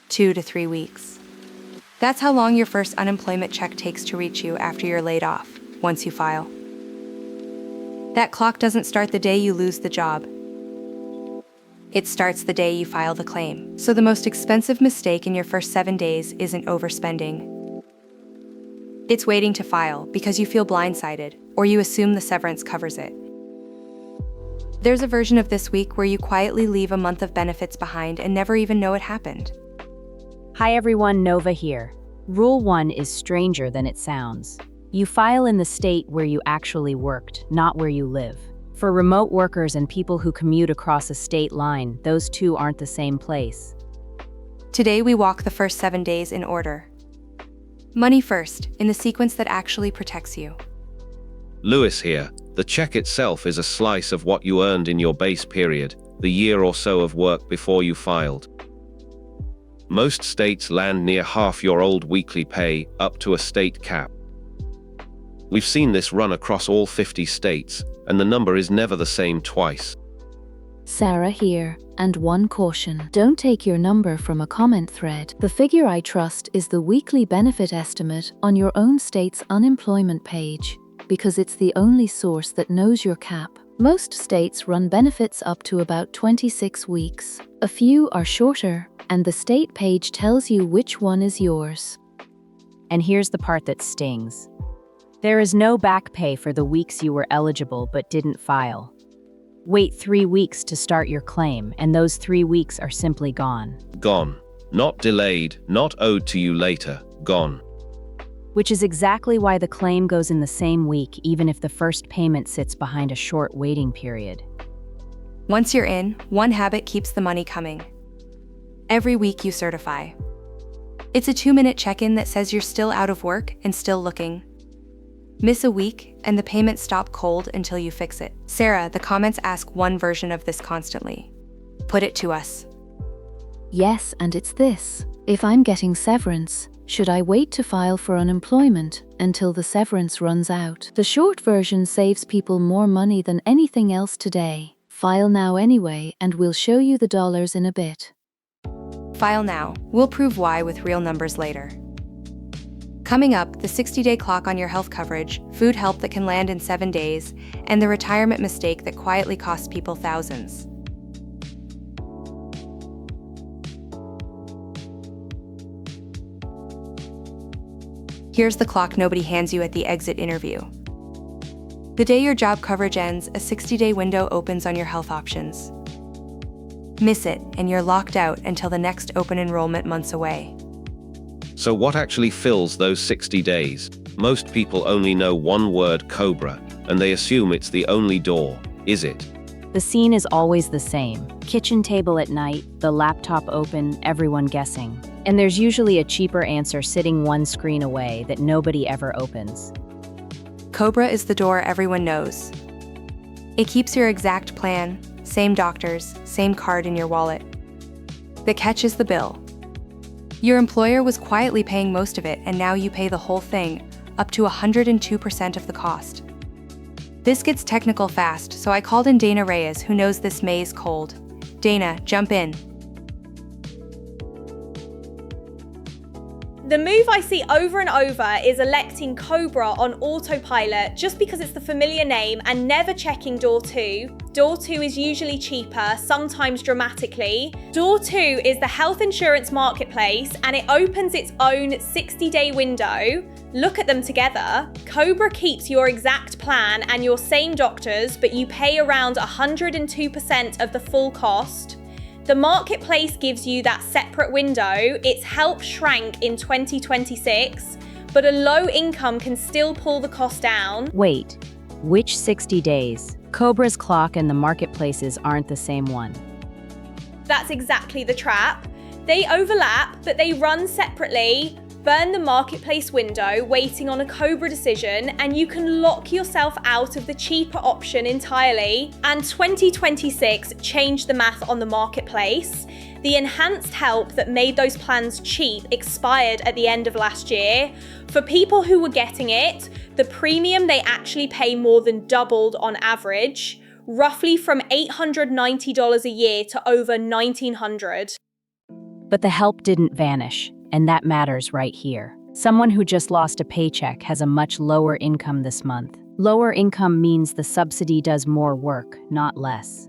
2 to 3 weeks. That's how long your first unemployment check takes to reach you after you're laid off, once you file. That clock doesn't start the day you lose the job. It starts the day you file the claim. So the most expensive mistake in your first 7 days isn't overspending. It's waiting to file because you feel blindsided, or you assume the severance covers it. There's a version of this week where you quietly leave a month of benefits behind and never even know it happened. Hi everyone, Nova here. Rule 1 is stranger than it sounds. You file in the state where you actually worked, not where you live. For remote workers and people who commute across a state line, those two aren't the same place. Today we walk the first 7 days in order. Money first, in the sequence that actually protects you. Lewis here. The check itself is a slice of what you earned in your base period, the year or so of work before you filed. Most states land near half your old weekly pay, up to a state cap. We've seen this run across all 50 states, and the number is never the same twice. Sarah here, and one caution. Don't take your number from a comment thread. The figure I trust is the weekly benefit estimate on your own state's unemployment page, because it's the only source that knows your cap. Most states run benefits up to about 26 weeks. A few are shorter, and the state page tells you which one is yours. And here's the part that stings. There is no back pay for the weeks you were eligible but didn't file. Wait 3 weeks to start your claim, and those 3 weeks are simply gone. Gone. Not delayed, not owed to you later, gone. Which is exactly why the claim goes in the same week, even if the first payment sits behind a short waiting period. Once you're in, one habit keeps the money coming. Every week you certify. It's a 2-minute check-in that says you're still out of work and still looking. Miss a week, and the payments stop cold until you fix it. Sarah, the comments ask one version of this constantly. Put it to us. Yes, and it's this. If I'm getting severance, should I wait to file for unemployment until the severance runs out? The short version saves people more money than anything else today. File now anyway, and we'll show you the dollars in a bit. File now. We'll prove why with real numbers later. Coming up, the 60-day clock on your health coverage, food help that can land in 7 days, and the retirement mistake that quietly costs people thousands. Here's the clock nobody hands you at the exit interview. The day your job coverage ends, a 60-day window opens on your health options. Miss it, and you're locked out until the next open enrollment months away. So what actually fills those 60 days? Most people only know one word, COBRA, and they assume it's the only door. Is it? The scene is always the same. Kitchen table at night, the laptop open, everyone guessing. And there's usually a cheaper answer sitting one screen away that nobody ever opens. COBRA is the door everyone knows. It keeps your exact plan, same doctors, same card in your wallet. The catch is the bill. Your employer was quietly paying most of it, and now you pay the whole thing, up to 102% of the cost. This gets technical fast, so I called in Dana Reyes, who knows this maze cold. Dana, jump in. The move I see over and over is electing COBRA on autopilot just because it's the familiar name and never checking door 2. Door 2 is usually cheaper, sometimes dramatically. Door 2 is the health insurance marketplace, and it opens its own 60-day window. Look at them together. COBRA keeps your exact plan and your same doctors, but you pay around 102% of the full cost. The marketplace gives you that separate window. Its help shrank in 2026, but a low income can still pull the cost down. Wait, which 60 days? COBRA's clock and the marketplaces aren't the same one. That's exactly the trap. They overlap, but they run separately. Burn the marketplace window waiting on a COBRA decision, and you can lock yourself out of the cheaper option entirely. And 2026 changed the math on the marketplace. The enhanced help that made those plans cheap expired at the end of last year. For people who were getting it, the premium they actually pay more than doubled on average, roughly from $890 a year to over $1,900. But the help didn't vanish, and that matters right here. Someone who just lost a paycheck has a much lower income this month. Lower income means the subsidy does more work, not less.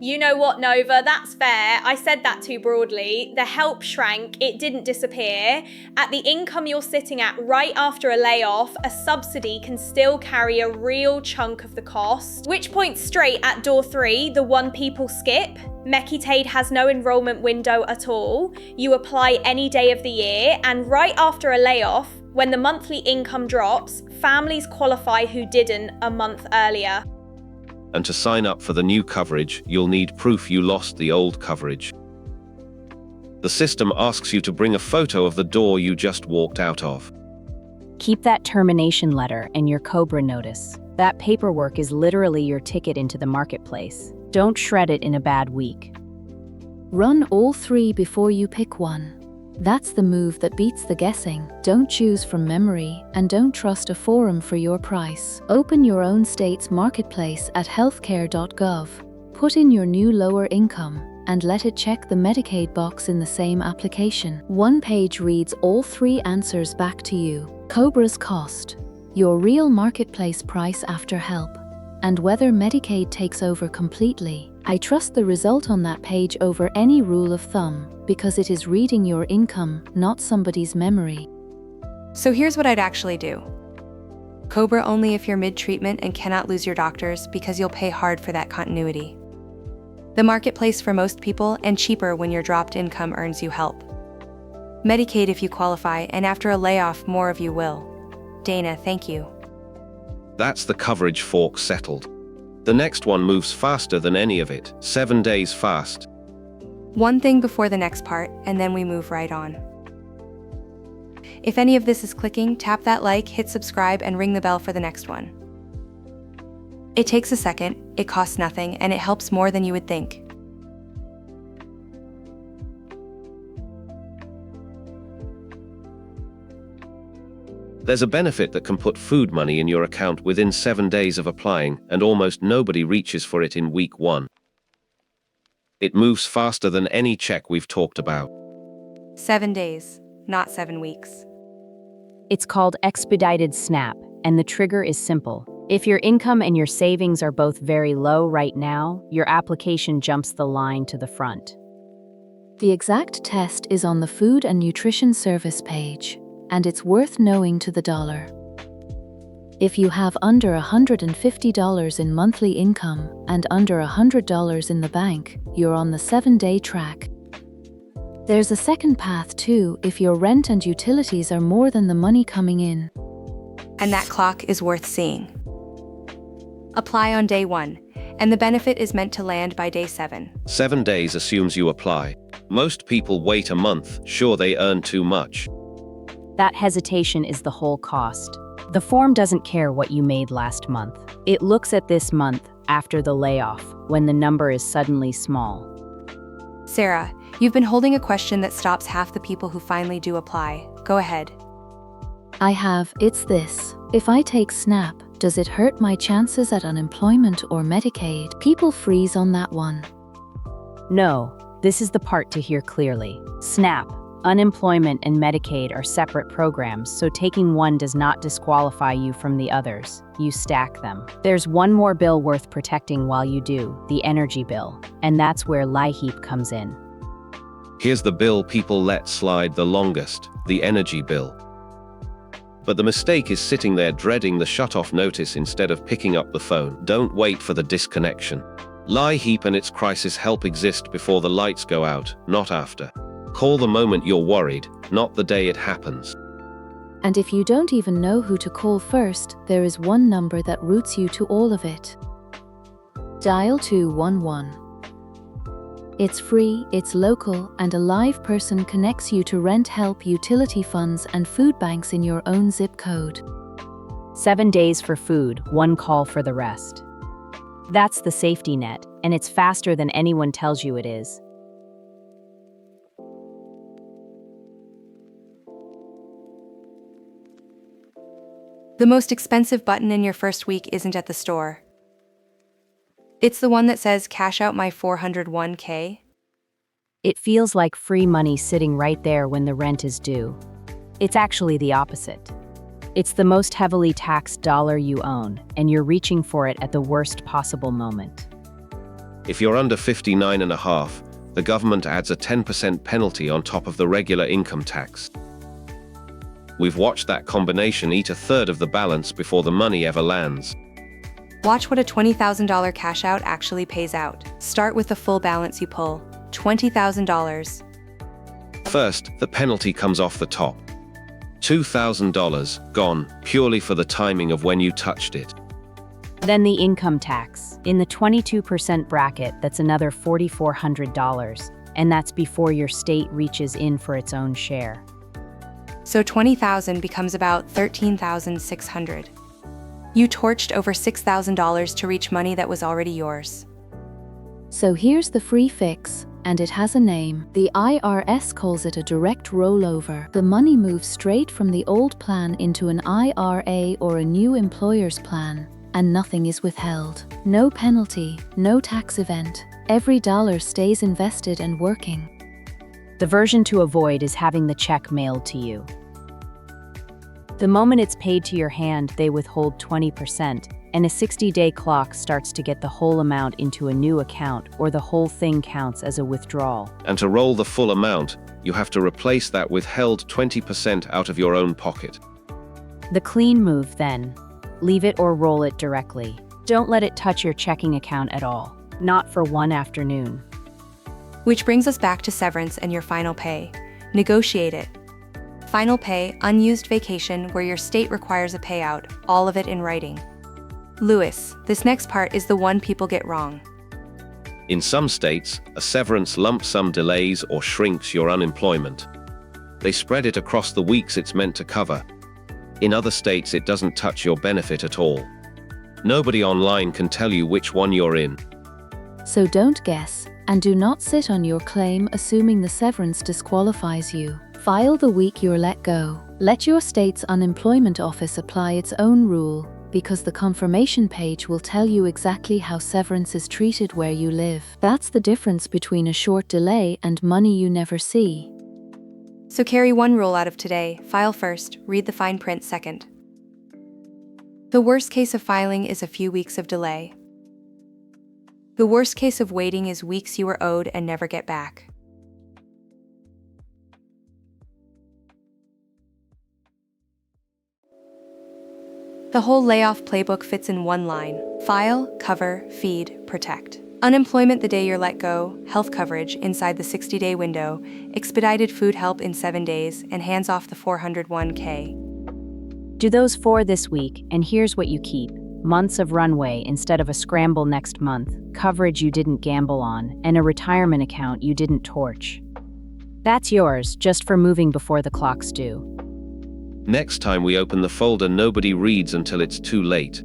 You know what, Nova? That's fair. I said that too broadly. The help shrank, it didn't disappear. At the income you're sitting at right after a layoff, a subsidy can still carry a real chunk of the cost, which points straight at door 3, the one people skip. Medicaid has no enrollment window at all. You apply any day of the year, and right after a layoff, when the monthly income drops, families qualify who didn't a month earlier. And to sign up for the new coverage, you'll need proof you lost the old coverage. The system asks you to bring a photo of the door you just walked out of. Keep that termination letter and your COBRA notice. That paperwork is literally your ticket into the marketplace. Don't shred it in a bad week. Run all 3 before you pick one. That's the move that beats the guessing. Don't choose from memory, and don't trust a forum for your price. Open your own state's marketplace at HealthCare.gov. Put in your new lower income, and let it check the Medicaid box in the same application. One page reads all 3 answers back to you. COBRA's cost, your real marketplace price after help, and whether Medicaid takes over completely. I trust the result on that page over any rule of thumb, because it is reading your income, not somebody's memory. So here's what I'd actually do. COBRA only if you're mid-treatment and cannot lose your doctors, because you'll pay hard for that continuity. The marketplace for most people, and cheaper when your dropped income earns you help. Medicaid if you qualify, and after a layoff more of you will. Dana, thank you. That's the coverage fork settled. The next one moves faster than any of it, 7 days fast. One thing before the next part, and then we move right on. If any of this is clicking, tap that like, hit subscribe, and ring the bell for the next one. It takes a second, it costs nothing, and it helps more than you would think. There's a benefit that can put food money in your account within 7 days of applying, and almost nobody reaches for it in week 1. It moves faster than any check we've talked about. 7 days, not 7 weeks. It's called expedited SNAP, and the trigger is simple. If your income and your savings are both very low right now, your application jumps the line to the front. The exact test is on the Food and Nutrition Service page, and it's worth knowing to the dollar. If you have under $150 in monthly income and under $100 in the bank, you're on the 7-day track. There's a second path too if your rent and utilities are more than the money coming in. And that clock is worth seeing. Apply on day 1, and the benefit is meant to land by day 7. 7 days assumes you apply. Most people wait a month, sure they earn too much. That hesitation is the whole cost. The form doesn't care what you made last month. It looks at this month, after the layoff, when the number is suddenly small. Sarah, you've been holding a question that stops half the people who finally do apply. Go ahead. I have. It's this. If I take SNAP, does it hurt my chances at unemployment or Medicaid? People freeze on that one. No, this is the part to hear clearly. SNAP, unemployment, and Medicaid are separate programs, so taking one does not disqualify you from the others. You stack them. There's one more bill worth protecting while you do, the energy bill, and that's where LIHEAP comes in. Here's the bill people let slide the longest, the energy bill. But the mistake is sitting there dreading the shut-off notice instead of picking up the phone. Don't wait for the disconnection. LIHEAP and its crisis help exist before the lights go out, not after. Call the moment you're worried, not the day it happens. And if you don't even know who to call first, there is one number that routes you to all of it. Dial 211. It's free, it's local, and a live person connects you to rent help, utility funds, and food banks in your own zip code. 7 days for food, 1 call for the rest. That's the safety net, and it's faster than anyone tells you it is. The most expensive button in your first week isn't at the store. It's the one that says cash out my 401k. It feels like free money sitting right there when the rent is due. It's actually the opposite. It's the most heavily taxed dollar you own, and you're reaching for it at the worst possible moment. If you're under 59 and a half, the government adds a 10% penalty on top of the regular income tax. We've watched that combination eat a third of the balance before the money ever lands. Watch what a $20,000 cash out actually pays out. Start with the full balance you pull, $20,000. First, the penalty comes off the top. $2,000 gone, purely for the timing of when you touched it. Then the income tax. In the 22% bracket, that's another $4,400, and that's before your state reaches in for its own share. So $20,000 becomes about $13,600. You torched over $6,000 to reach money that was already yours. So here's the free fix, and it has a name. The IRS calls it a direct rollover. The money moves straight from the old plan into an IRA or a new employer's plan, and nothing is withheld. No penalty, no tax event. Every dollar stays invested and working. The version to avoid is having the check mailed to you. The moment it's paid to your hand, they withhold 20%, and a 60-day clock starts to get the whole amount into a new account, or the whole thing counts as a withdrawal. And to roll the full amount, you have to replace that withheld 20% out of your own pocket. The clean move then, leave it or roll it directly. Don't let it touch your checking account at all. Not for one afternoon. Which brings us back to severance and your final pay. Negotiate it. Final pay, unused vacation where your state requires a payout, all of it in writing. Lewis, this next part is the one people get wrong. In some states, a severance lump sum delays or shrinks your unemployment. They spread it across the weeks it's meant to cover. In other states, it doesn't touch your benefit at all. Nobody online can tell you which one you're in. So don't guess, and do not sit on your claim assuming the severance disqualifies you. File the week you're let go. Let your state's unemployment office apply its own rule, because the confirmation page will tell you exactly how severance is treated where you live. That's the difference between a short delay and money you never see. So carry one rule out of today: file first, read the fine print second. The worst case of filing is a few weeks of delay. The worst case of waiting is weeks you were owed and never get back. The whole layoff playbook fits in one line: file, cover, feed, protect. Unemployment the day you're let go, health coverage inside the 60-day window, expedited food help in 7 days, and hands off the 401k. Do those 4 this week, and here's what you keep. Months of runway instead of a scramble next month, coverage you didn't gamble on, and a retirement account you didn't torch. That's yours, just for moving before the clock's due. Next time we open the folder, nobody reads until it's too late.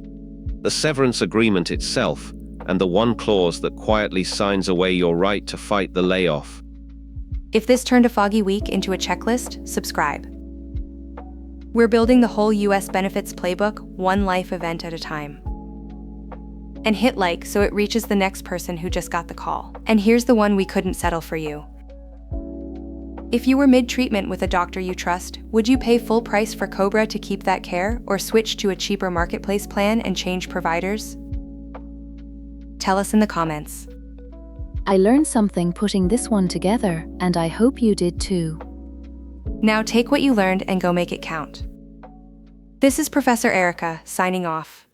The severance agreement itself, and the one clause that quietly signs away your right to fight the layoff. If this turned a foggy week into a checklist, subscribe. We're building the whole US benefits playbook, one life event at a time. And hit like so it reaches the next person who just got the call. And here's the one we couldn't settle for you. If you were mid-treatment with a doctor you trust, would you pay full price for COBRA to keep that care, or switch to a cheaper Marketplace plan and change providers? Tell us in the comments. I learned something putting this one together, and I hope you did too. Now take what you learned and go make it count. This is Professor Erica, signing off.